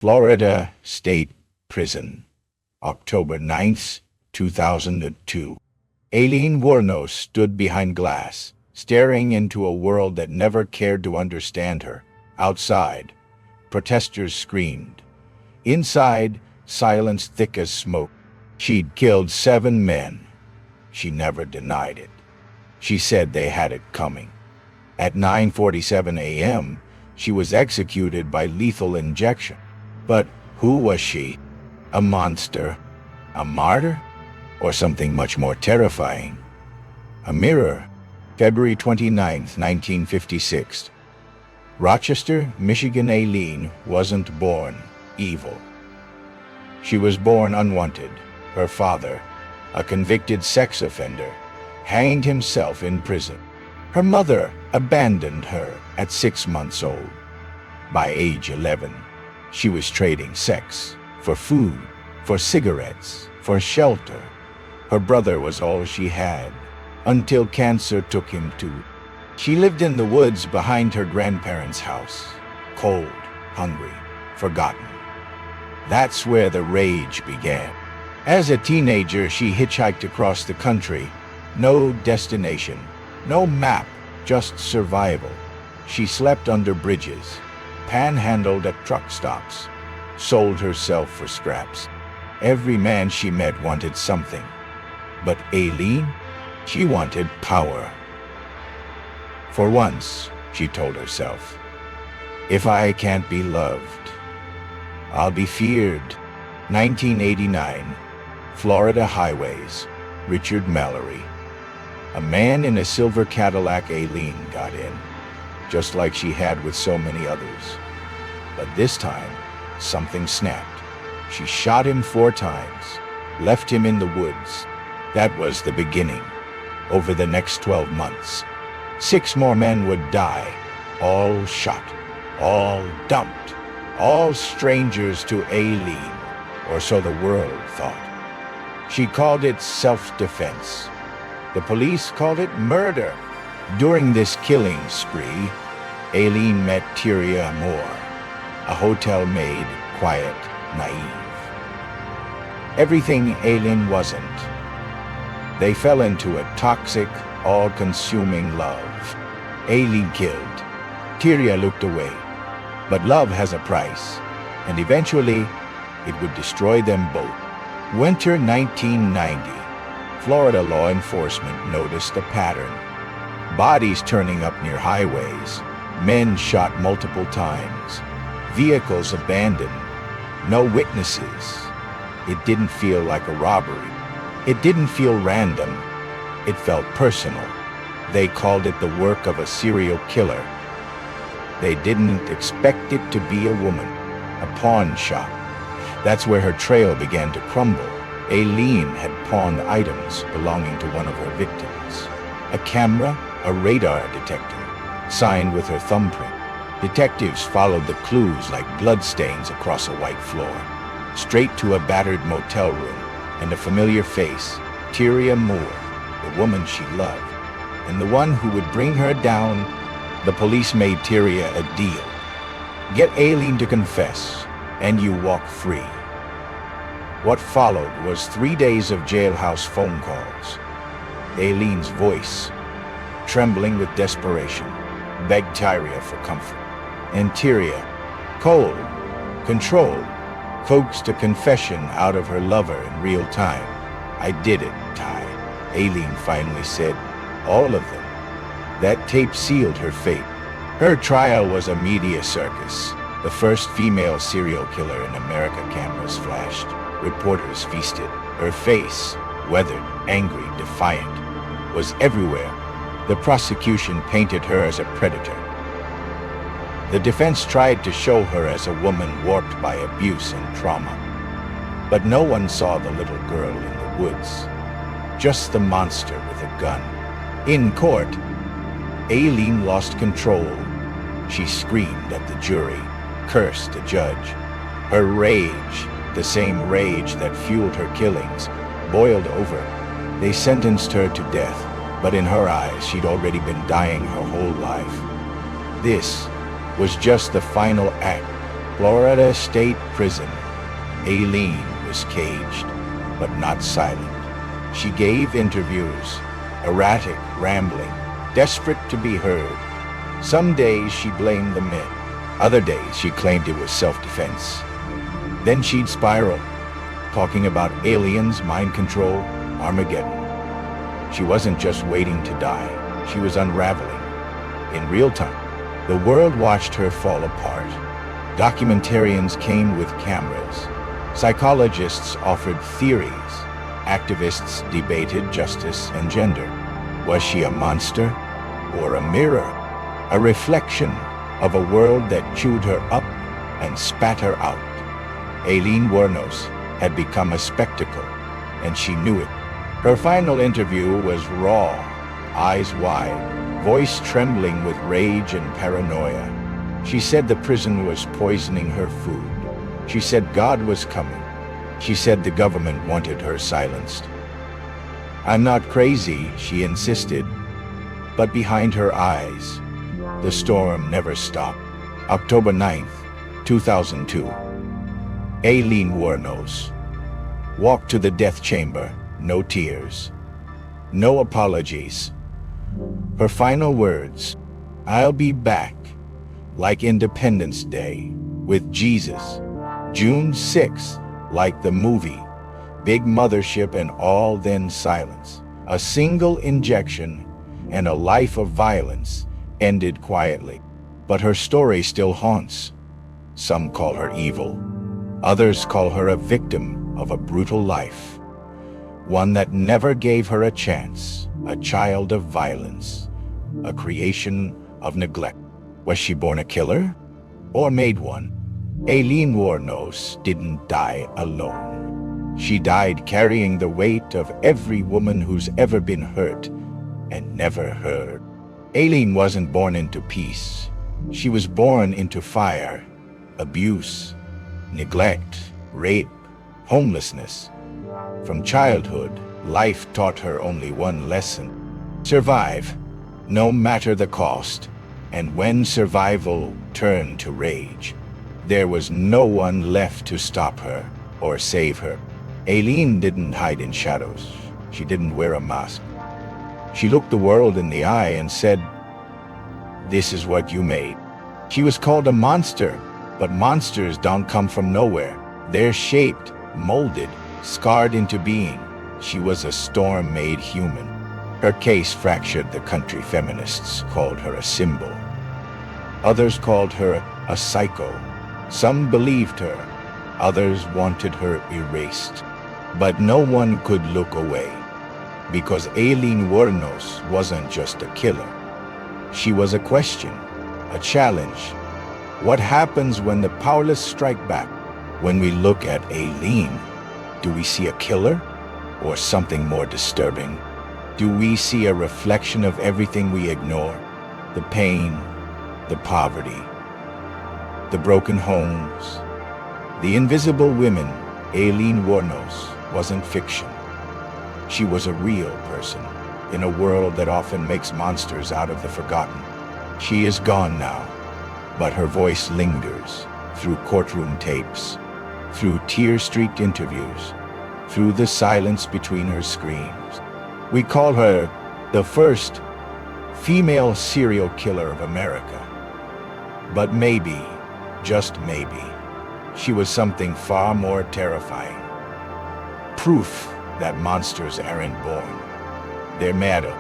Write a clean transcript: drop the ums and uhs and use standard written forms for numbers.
Florida State Prison, October 9th, 2002. Aileen Wuornos stood behind glass, staring into a world that never cared to understand her. Outside, protesters screamed. Inside, silence thick as smoke. She'd killed 7 men. She never denied it. She said they had it coming. At 9:47 a.m., she was executed by lethal injection. But who was she? A monster? A martyr? Or something much more terrifying? A mirror. February 29th, 1956. Rochester, Michigan. Aileen wasn't born evil. She was born unwanted. Her father, a convicted sex offender, hanged himself in prison. Her mother abandoned her at 6 months old. By age 11, she was trading sex for food, for cigarettes, for shelter. Her brother was all she had, until cancer took him too. She lived in the woods behind her grandparents' house, cold, hungry, forgotten. That's where the rage began. As a teenager, she hitchhiked across the country. No destination, no map, just survival. She slept under bridges, panhandled at truck stops, sold herself for scraps. Every man she met wanted something. But Aileen, she wanted power. For once, she told herself, if I can't be loved, I'll be feared. 1989, Florida highways, Richard Mallory. A man in a silver Cadillac. Aileen got in, just like she had with so many others. But this time, something snapped. She shot him 4 times, left him in the woods. That was the beginning. Over the next 12 months, 6 more men would die, all shot, all dumped, all strangers to Aileen, or so the world thought. She called it self-defense. The police called it murder. During this killing spree, Aileen met Tyria Moore, a hotel maid, quiet, naive. Everything Aileen wasn't. They fell into a toxic, all-consuming love. Aileen killed. Tyria looked away. But love has a price, and eventually, it would destroy them both. Winter 1990. Florida law enforcement noticed a pattern. Bodies turning up near highways, men shot multiple times, vehicles abandoned, no witnesses. It didn't feel like a robbery. It didn't feel random. It felt personal. They called it the work of a serial killer. They didn't expect it to be a woman, a pawn shop. That's where her trail began to crumble. Aileen had pawned items belonging to one of her victims. A camera, a radar detector, signed with her thumbprint. Detectives followed the clues like bloodstains across a white floor, straight to a battered motel room, and a familiar face, Tyria Moore, the woman she loved, and the one who would bring her down. The police made Tyria a deal. Get Aileen to confess, and you walk free. What followed was 3 days of jailhouse phone calls. Aileen's voice, trembling with desperation, begged Tyria for comfort. And Tyria, cold, controlled, coaxed a confession out of her lover in real time. I did it, Ty, Aileen finally said. All of them. That tape sealed her fate. Her trial was a media circus. The first female serial killer in America. Cameras flashed. Reporters feasted. Her face, weathered, angry, defiant, was everywhere. The prosecution painted her as a predator. The defense tried to show her as a woman warped by abuse and trauma. But no one saw the little girl in the woods, just the monster with a gun. In court, Aileen lost control. She screamed at the jury, cursed the judge. Her rage, the same rage that fueled her killings, boiled over. They sentenced her to death, but in her eyes, she'd already been dying her whole life. This was just the final act. Florida State Prison. Aileen was caged, but not silent. She gave interviews, erratic, rambling, desperate to be heard. Some days she blamed the men. Other days she claimed it was self-defense. Then she'd spiral, talking about aliens, mind control, Armageddon. She wasn't just waiting to die. She was unraveling. In real time, the world watched her fall apart. Documentarians came with cameras. Psychologists offered theories. Activists debated justice and gender. Was she a monster or a mirror? A reflection of a world that chewed her up and spat her out. Aileen Wuornos had become a spectacle, and she knew it. Her final interview was raw, eyes wide, voice trembling with rage and paranoia. She said the prison was poisoning her food. She said God was coming. She said the government wanted her silenced. "I'm not crazy," she insisted, but behind her eyes, the storm never stopped. October 9th, 2002. Aileen Wuornos walked to the death chamber, no tears, no apologies. Her final words, "I'll be back, like Independence Day, with Jesus." June 6th, like the movie, big mothership and all, then silence. A single injection and a life of violence ended quietly. But her story still haunts. Some call her evil. Others call her a victim of a brutal life. One that never gave her a chance, a child of violence, a creation of neglect. Was she born a killer or made one? Aileen Wuornos didn't die alone. She died carrying the weight of every woman who's ever been hurt and never heard. Aileen wasn't born into peace. She was born into fire, abuse, neglect, rape, homelessness. From childhood, life taught her only one lesson: survive, no matter the cost. And when survival turned to rage, there was no one left to stop her or save her. Aileen didn't hide in shadows. She didn't wear a mask. She looked the world in the eye and said, "This is what you made." She was called a monster, but monsters don't come from nowhere. They're shaped, molded, scarred into being. She was a storm-made human. Her case fractured the country. Feminists called her a symbol. Others called her a psycho. Some believed her. Others wanted her erased. But no one could look away, because Aileen Wuornos wasn't just a killer. She was a question, a challenge. What happens when the powerless strike back? When we look at Aileen, do we see a killer or something more disturbing? Do we see a reflection of everything we ignore? The pain, the poverty, the broken homes, the invisible women. Aileen Wuornos wasn't fiction. She was a real person in a world that often makes monsters out of the forgotten. She is gone now, but her voice lingers through courtroom tapes, through tear-streaked interviews, through the silence between her screams. We call her the first female serial killer of America. But maybe, just maybe, she was something far more terrifying. Proof that monsters aren't born. They're made up.